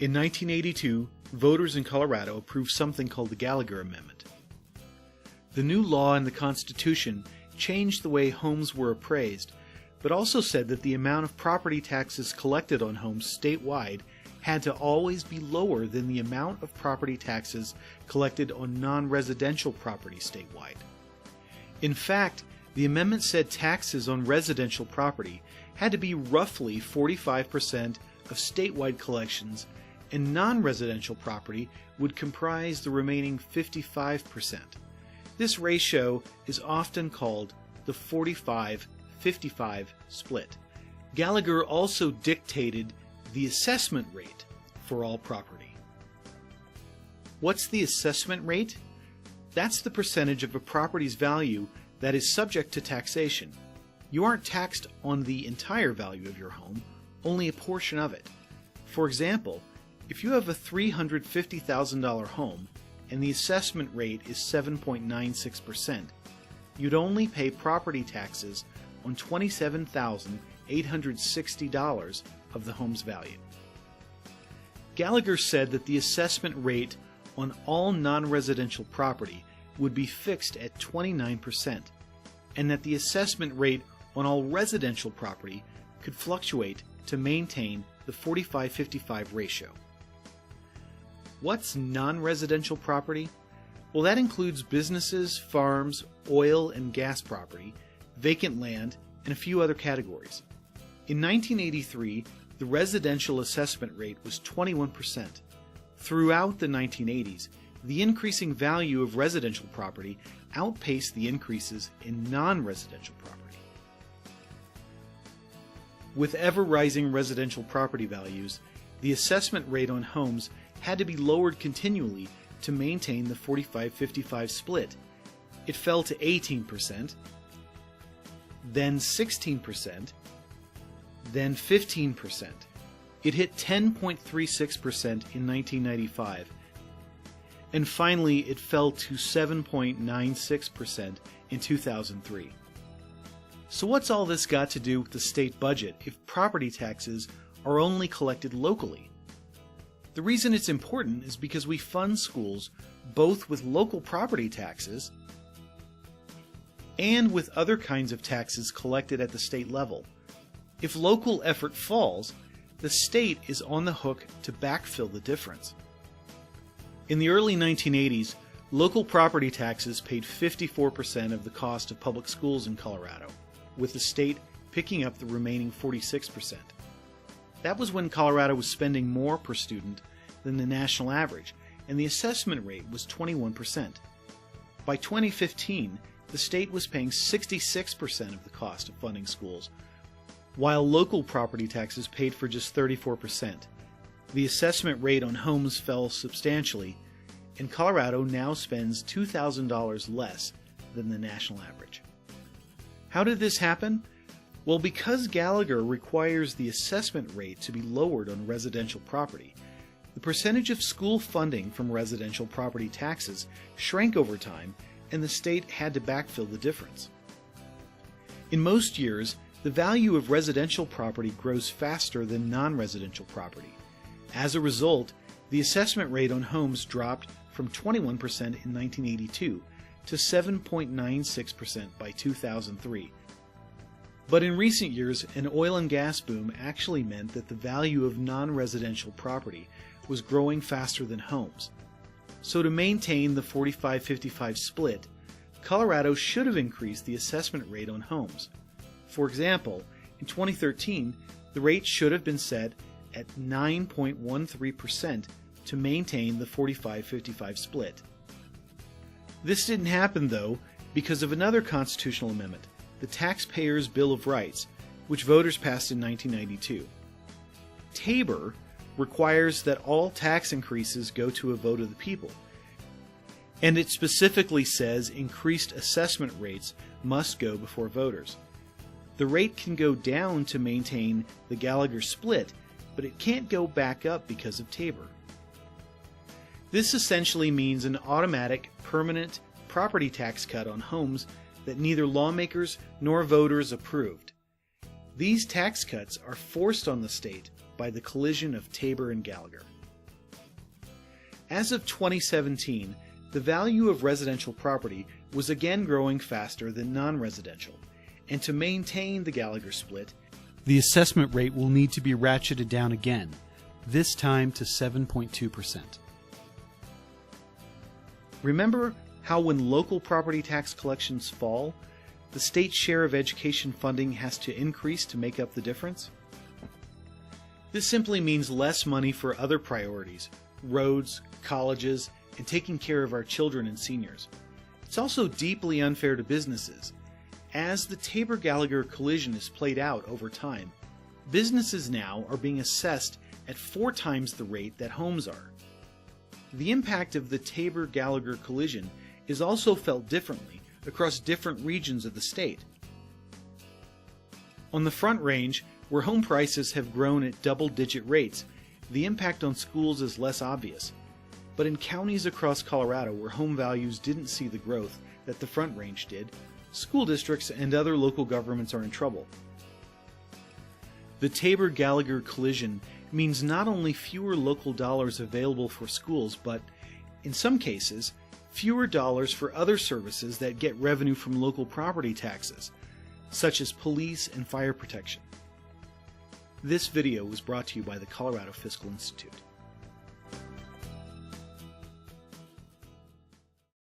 In 1982, voters in Colorado approved something called the Gallagher Amendment. The new law in the Constitution changed the way homes were appraised, but also said that the amount of property taxes collected on homes statewide had to always be lower than the amount of property taxes collected on non-residential property statewide. In fact, the amendment said taxes on residential property had to be roughly 45% of statewide collections, and non-residential property would comprise the remaining 55%. This ratio is often called the 45-55 split. Gallagher also dictated the assessment rate for all property. What's the assessment rate? That's the percentage of a property's value that is subject to taxation. You aren't taxed on the entire value of your home, only a portion of it. For example, if you have a $350,000 home and the assessment rate is 7.96%, you'd only pay property taxes on $27,860 of the home's value. Gallagher said that the assessment rate on all non-residential property would be fixed at 29%, and that the assessment rate on all residential property could fluctuate to maintain the 45-55 ratio. What's non-residential property? Well, that includes businesses, farms, oil and gas property, vacant land, and a few other categories. In 1983, the residential assessment rate was 21%. Throughout the 1980s, the increasing value of residential property outpaced the increases in non-residential property. With ever-rising residential property values, the assessment rate on homes had to be lowered continually to maintain the 45-55 split. It fell to 18%, then 16%, then 15%. It hit 10.36% in 1995, and finally it fell to 7.96% in 2003. So what's all this got to do with the state budget if property taxes are only collected locally? The reason it's important is because we fund schools both with local property taxes and with other kinds of taxes collected at the state level. If local effort falls, the state is on the hook to backfill the difference. In the early 1980s, local property taxes paid 54% of the cost of public schools in Colorado, with the state picking up the remaining 46%. That was when Colorado was spending more per student than the national average, and the assessment rate was 21%. By 2015, the state was paying 66% of the cost of funding schools, while local property taxes paid for just 34%. The assessment rate on homes fell substantially, and Colorado now spends $2,000 less than the national average. How did this happen? Well, because Gallagher requires the assessment rate to be lowered on residential property, the percentage of school funding from residential property taxes shrank over time, and the state had to backfill the difference. In most years, the value of residential property grows faster than non-residential property. As a result, the assessment rate on homes dropped from 21% in 1982 to 7.96% by 2003. But in recent years, an oil and gas boom actually meant that the value of non-residential property was growing faster than homes. So to maintain the 45-55 split, Colorado should have increased the assessment rate on homes. For example, in 2013, the rate should have been set at 9.13% to maintain the 45-55 split. This didn't happen, though, because of another constitutional amendment, the Taxpayers' Bill of Rights, which voters passed in 1992. TABOR requires that all tax increases go to a vote of the people, and it specifically says increased assessment rates must go before voters. The rate can go down to maintain the Gallagher split, but it can't go back up because of TABOR. This essentially means an automatic, permanent property tax cut on homes that neither lawmakers nor voters approved. These tax cuts are forced on the state by the collision of TABOR and Gallagher. As of 2017, the value of residential property was again growing faster than non-residential, and to maintain the Gallagher split, the assessment rate will need to be ratcheted down again, this time to 7.2%. Remember how when local property tax collections fall, the state's share of education funding has to increase to make up the difference? This simply means less money for other priorities, roads, colleges, and taking care of our children and seniors. It's also deeply unfair to businesses. As the Tabor-Gallagher collision is played out over time, businesses now are being assessed at 4 times the rate that homes are. The impact of the Tabor-Gallagher collision is also felt differently across different regions of the state. On the Front Range, where home prices have grown at double-digit rates, the impact on schools is less obvious. But in counties across Colorado where home values didn't see the growth that the Front Range did, school districts and other local governments are in trouble. The Tabor-Gallagher collision means not only fewer local dollars available for schools, but, in some cases, fewer dollars for other services that get revenue from local property taxes, such as police and fire protection. This video was brought to you by the Colorado Fiscal Institute.